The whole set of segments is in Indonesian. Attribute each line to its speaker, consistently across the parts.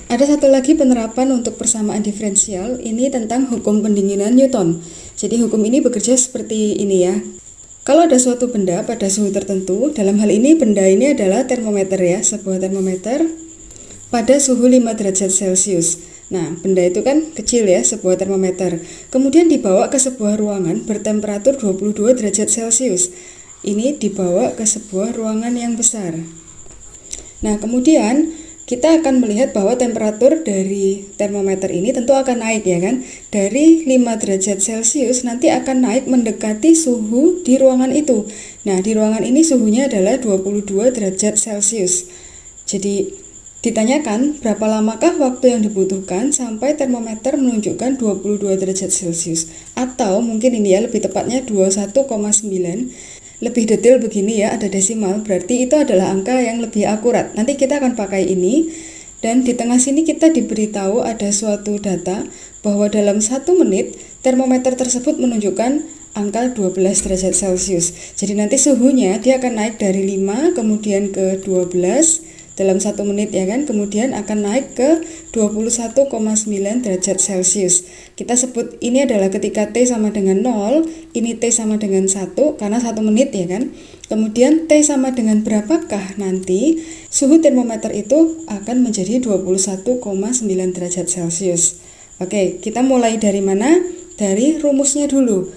Speaker 1: Ada satu lagi penerapan untuk persamaan diferensial, ini tentang hukum pendinginan Newton. Jadi hukum ini bekerja seperti ini ya. Kalau ada suatu benda pada suhu tertentu, dalam hal ini benda ini adalah termometer ya, sebuah termometer pada suhu 5 derajat Celcius. Nah, benda itu kan kecil ya, sebuah termometer. Kemudian dibawa ke sebuah ruangan bertemperatur 22 derajat Celcius. Ini dibawa ke sebuah ruangan yang besar. Nah, kemudian kita akan melihat bahwa temperatur dari termometer ini tentu akan naik ya kan. Dari 5 derajat Celcius nanti akan naik mendekati suhu di ruangan itu. Nah, di ruangan ini suhunya adalah 22 derajat Celcius. Jadi ditanyakan berapa lamakah waktu yang dibutuhkan sampai termometer menunjukkan 22 derajat Celcius. Atau mungkin ini ya lebih tepatnya 21,9. Lebih detail begini ya, ada desimal, berarti itu adalah angka yang lebih akurat. Nanti kita akan pakai ini, dan di tengah sini kita diberitahu ada suatu data bahwa dalam 1 menit termometer tersebut menunjukkan angka 12 derajat Celcius. Jadi nanti suhunya dia akan naik dari 5 kemudian ke 12 dalam 1 menit ya kan, kemudian akan naik ke 21,9 derajat Celcius. Kita sebut ini adalah ketika T sama dengan 0, ini T sama dengan 1 karena 1 menit ya kan. Kemudian T sama dengan berapakah nanti suhu termometer itu akan menjadi 21,9 derajat Celcius. Oke, kita mulai dari mana? Dari rumusnya dulu.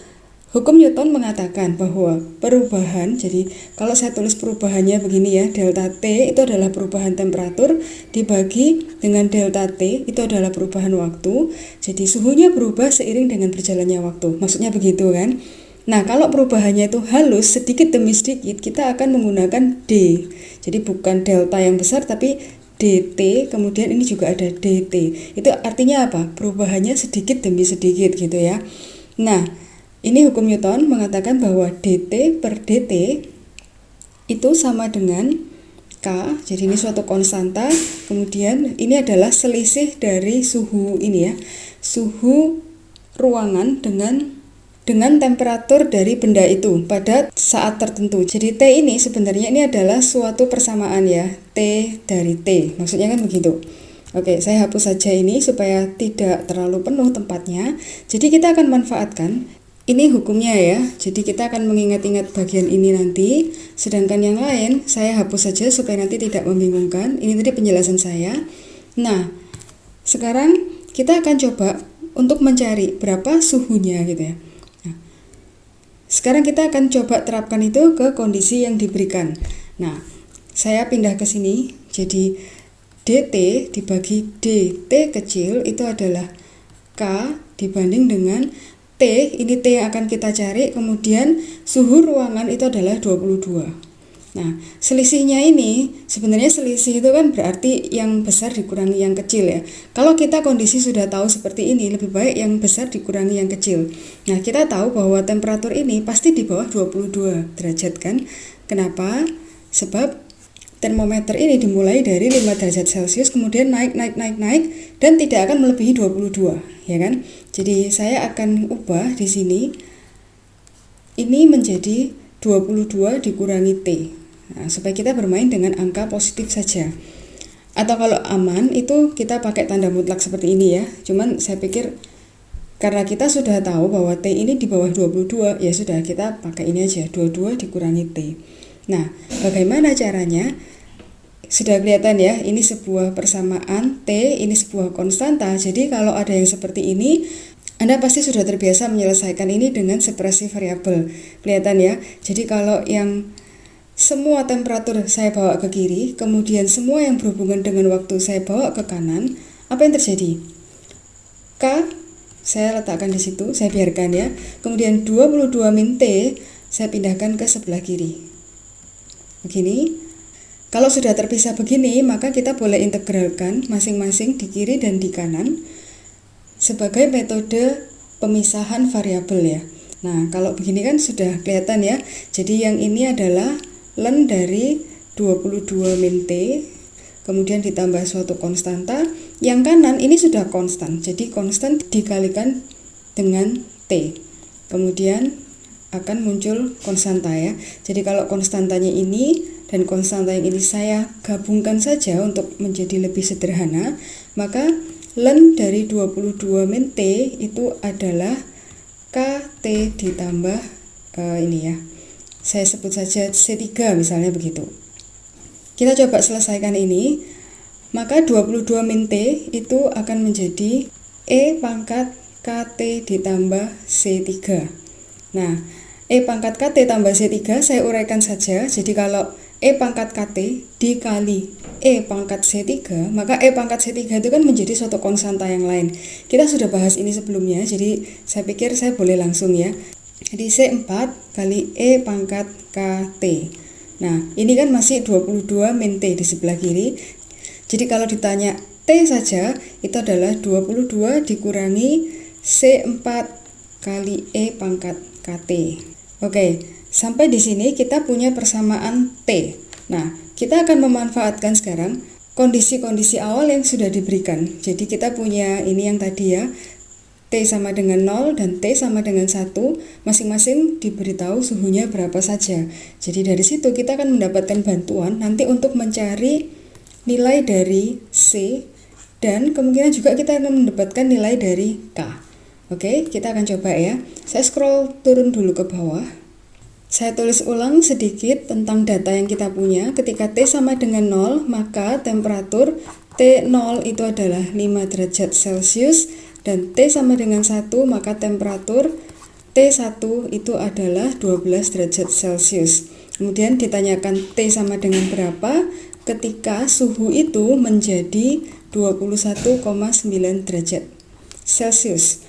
Speaker 1: Hukum Newton mengatakan bahwa perubahan, jadi kalau saya tulis perubahannya begini ya, delta T itu adalah perubahan temperatur dibagi dengan delta T itu adalah perubahan waktu. Jadi suhunya berubah seiring dengan berjalannya waktu. Maksudnya begitu kan? Nah, kalau perubahannya itu halus sedikit demi sedikit, kita akan menggunakan D. Jadi bukan delta yang besar tapi dt, kemudian ini juga ada dt. Itu artinya apa? Perubahannya sedikit demi sedikit gitu ya. Nah, ini hukum Newton mengatakan bahwa dt per dt itu sama dengan K, jadi ini suatu konstanta, kemudian ini adalah selisih dari suhu ini ya, suhu ruangan dengan temperatur dari benda itu pada saat tertentu. Jadi T ini sebenarnya ini adalah suatu persamaan ya, T dari T, maksudnya kan begitu. Oke, saya hapus saja ini supaya tidak terlalu penuh tempatnya. Jadi kita akan manfaatkan ini hukumnya ya, jadi kita akan mengingat-ingat bagian ini nanti, sedangkan yang lain saya hapus saja supaya nanti tidak membingungkan. Ini tadi penjelasan saya. Nah, sekarang kita akan coba untuk mencari berapa suhunya gitu ya. Nah, sekarang kita akan coba terapkan itu ke kondisi yang diberikan. Nah, saya pindah ke sini, jadi dt dibagi dt kecil itu adalah K dibanding dengan T, ini T yang akan kita cari, kemudian suhu ruangan itu adalah 22. Nah, selisihnya ini, sebenarnya selisih itu kan berarti yang besar dikurangi yang kecil ya. Kalau kita kondisi sudah tahu seperti ini, lebih baik yang besar dikurangi yang kecil. Nah, kita tahu bahwa temperatur ini pasti di bawah 22 derajat kan. Kenapa? Sebab termometer ini dimulai dari 5 derajat Celcius, kemudian naik, dan tidak akan melebihi 22, ya kan? Jadi saya akan ubah di sini, ini menjadi 22 dikurangi T. Nah, supaya kita bermain dengan angka positif saja. Atau kalau aman, itu kita pakai tanda mutlak seperti ini ya. Cuman saya pikir, karena kita sudah tahu bahwa T ini di bawah 22, ya sudah kita pakai ini aja, 22 dikurangi T. Nah, bagaimana caranya? Sudah kelihatan ya, ini sebuah persamaan T, ini sebuah konstanta. Jadi kalau ada yang seperti ini, Anda pasti sudah terbiasa menyelesaikan ini dengan separasi variabel. Kelihatan ya. Jadi kalau yang semua temperatur saya bawa ke kiri, kemudian semua yang berhubungan dengan waktu saya bawa ke kanan, apa yang terjadi? K saya letakkan di situ, saya biarkan ya. Kemudian 22 min T saya pindahkan ke sebelah kiri. Begini. Kalau sudah terpisah begini, maka kita boleh integralkan masing-masing di kiri dan di kanan sebagai metode pemisahan variabel ya. Nah, kalau begini kan sudah kelihatan ya. Jadi yang ini adalah ln dari 22 min T, kemudian ditambah suatu konstanta. Yang kanan ini sudah konstan, jadi konstan dikalikan dengan T. Kemudian akan muncul konstanta ya. Jadi kalau konstantanya ini dan konstanta yang ini saya gabungkan saja untuk menjadi lebih sederhana, maka ln dari 22 min T itu adalah KT ditambah ini ya, saya sebut saja C3 misalnya begitu. Kita coba selesaikan ini, maka 22 min T itu akan menjadi E pangkat KT ditambah C3. Nah, E pangkat KT tambah C3 saya uraikan saja. Jadi kalau E pangkat KT dikali E pangkat C3, maka E pangkat C3 itu kan menjadi suatu konstanta yang lain. Kita sudah bahas ini sebelumnya, jadi saya pikir saya boleh langsung ya. Jadi C4 kali E pangkat KT. Nah, ini kan masih 22 min T di sebelah kiri. Jadi kalau ditanya T saja, itu adalah 22 dikurangi C4 kali E pangkat KT. Oke, sampai di sini kita punya persamaan T. Nah, kita akan memanfaatkan sekarang kondisi-kondisi awal yang sudah diberikan. Jadi kita punya ini yang tadi ya, T sama dengan 0 dan T sama dengan 1, masing-masing diberitahu suhunya berapa saja. Jadi dari situ kita akan mendapatkan bantuan nanti untuk mencari nilai dari C, dan kemungkinan juga kita akan mendapatkan nilai dari K. Oke, kita akan coba ya. Saya scroll turun dulu ke bawah. Saya tulis ulang sedikit tentang data yang kita punya. Ketika T sama dengan 0, maka temperatur T0 itu adalah 5 derajat Celcius, dan T sama dengan 1, maka temperatur T1 itu adalah 12 derajat Celcius. Kemudian ditanyakan T sama dengan berapa ketika suhu itu menjadi 21,9 derajat Celcius.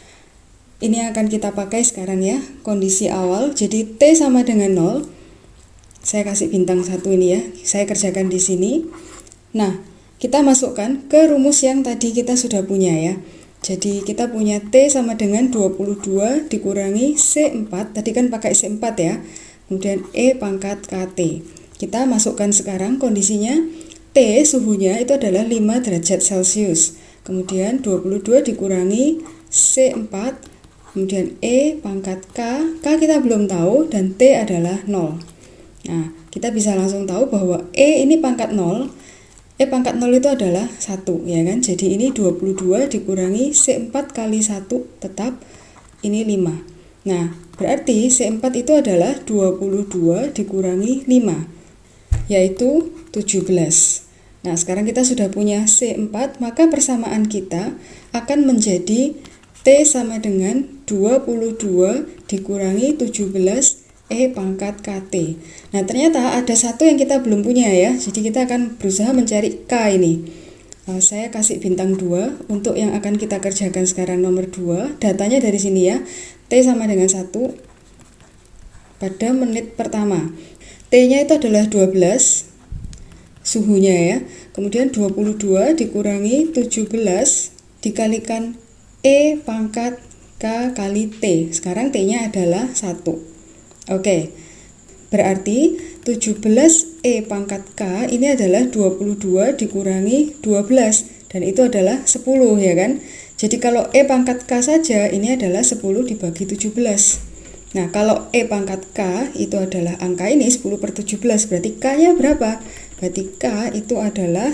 Speaker 1: Ini yang akan kita pakai sekarang ya, kondisi awal. Jadi T sama dengan 0. Saya kasih bintang 1 ini ya. Saya kerjakan di sini. Nah, kita masukkan ke rumus yang tadi kita sudah punya ya. Jadi kita punya T sama dengan 22 dikurangi C4. Tadi kan pakai C4 ya. Kemudian E pangkat KT. Kita masukkan sekarang kondisinya. T suhunya itu adalah 5 derajat Celcius. Kemudian 22 dikurangi C4, kemudian E pangkat K. K kita belum tahu dan T adalah 0. Nah, kita bisa langsung tahu bahwa E ini pangkat 0. E pangkat 0 itu adalah 1 ya kan. Jadi ini 22 dikurangi C4 kali 1 tetap ini 5. Nah, berarti C4 itu adalah 22 dikurangi 5, yaitu 17. Nah, sekarang kita sudah punya C4, maka persamaan kita akan menjadi T sama dengan 22 dikurangi 17 E pangkat KT. Nah, ternyata ada satu yang kita belum punya ya, jadi kita akan berusaha mencari K ini. Saya kasih bintang 2 untuk yang akan kita kerjakan sekarang nomor 2. Datanya dari sini ya, T sama dengan 1 pada menit pertama. T-nya itu adalah 12, suhunya ya. Kemudian 22 dikurangi 17 dikalikan E pangkat K kali T. Sekarang T-nya adalah 1. Oke, berarti 17 E pangkat K ini adalah 22 dikurangi 12, dan itu adalah 10 ya kan. Jadi kalau E pangkat K saja ini adalah 10 dibagi 17. Nah, kalau E pangkat K itu adalah angka ini 10/17, berarti K-nya berapa? Berarti K itu adalah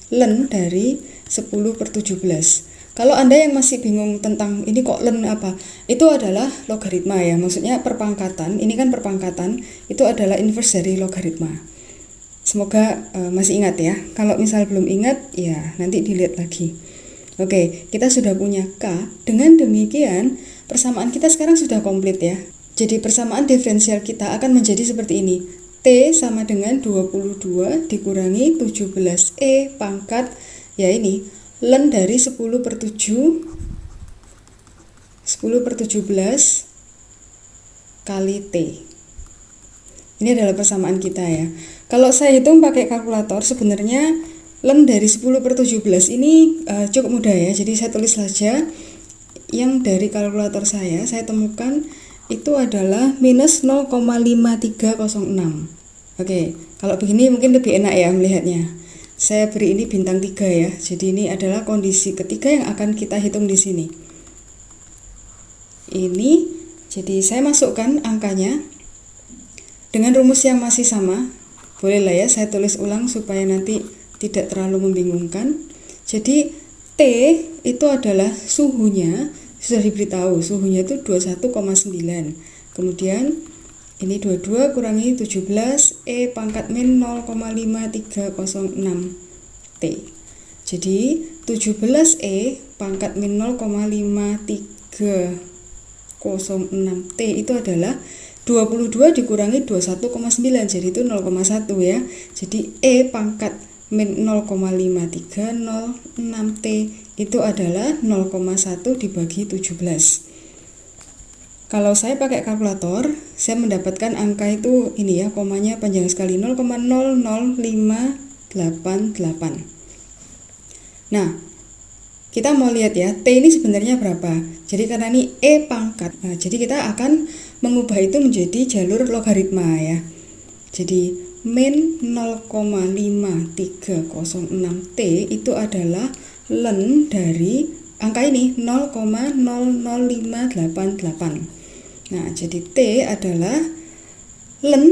Speaker 1: ln dari 10/17. Kalau Anda yang masih bingung tentang ini kok ln apa, itu adalah logaritma ya, maksudnya perpangkatan. Ini kan perpangkatan, itu adalah inverse dari logaritma. Semoga masih ingat ya. Kalau misal belum ingat, ya nanti dilihat lagi. Oke, kita sudah punya K. Dengan demikian, persamaan kita sekarang sudah komplit ya. Jadi persamaan diferensial kita akan menjadi seperti ini. T sama dengan 22 dikurangi 17 E pangkat, ya ini, ln dari 10/17 kali T. Ini adalah persamaan kita ya. Kalau saya hitung pakai kalkulator, sebenarnya ln dari 10/17 ini cukup mudah ya. Jadi saya tulis saja yang dari kalkulator saya temukan itu adalah minus 0,5306. Oke, kalau begini mungkin lebih enak ya melihatnya. Saya beri ini bintang 3 ya. Jadi ini adalah kondisi ketiga yang akan kita hitung di sini. Ini, jadi saya masukkan angkanya dengan rumus yang masih sama. Boleh lah ya, saya tulis ulang supaya nanti tidak terlalu membingungkan. Jadi T itu adalah suhunya, sudah diberitahu suhunya itu 21,9. Kemudian ini 22 kurangi 17, E pangkat min 0,5306 T. Jadi 17E pangkat min 0,5306 T itu adalah 22 dikurangi 21,9, jadi itu 0,1 ya. Jadi E pangkat min 0,5306 T itu adalah 0,1 dibagi 17. Kalau saya pakai kalkulator, saya mendapatkan angka itu ini ya, komanya panjang sekali, 0,00588. Nah, kita mau lihat ya, T ini sebenarnya berapa. Jadi karena ini E pangkat, nah, jadi kita akan mengubah itu menjadi jalur logaritma ya. Jadi min 0,5306 T itu adalah ln dari angka ini 0,00588. Nah, jadi T adalah ln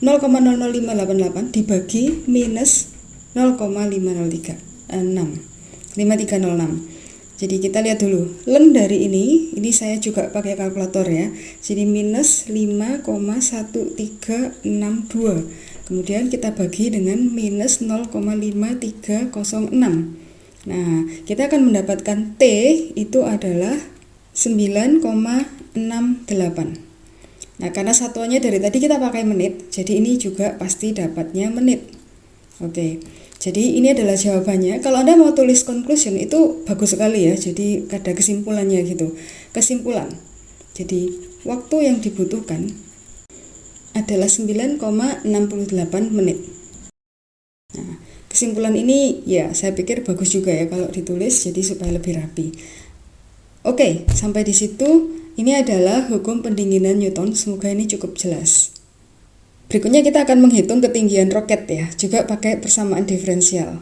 Speaker 1: 0,00588 dibagi minus 0,5306. Jadi kita lihat dulu, ln dari ini saya juga pakai kalkulator ya. Jadi minus 5,1362. Kemudian kita bagi dengan minus 0,5306. Nah, kita akan mendapatkan T itu adalah 9,68. Nah, karena satuannya dari tadi kita pakai menit, jadi ini juga pasti dapatnya menit. Oke, jadi ini adalah jawabannya. Kalau Anda mau tulis conclusion itu bagus sekali ya, jadi ada kesimpulannya gitu. Kesimpulan, jadi waktu yang dibutuhkan adalah 9,68 menit. Nah, kesimpulan ini ya saya pikir bagus juga ya kalau ditulis, jadi supaya lebih rapi. Oke, sampai di situ. Ini adalah hukum pendinginan Newton. Semoga ini cukup jelas. Berikutnya kita akan menghitung ketinggian roket ya, juga pakai persamaan diferensial.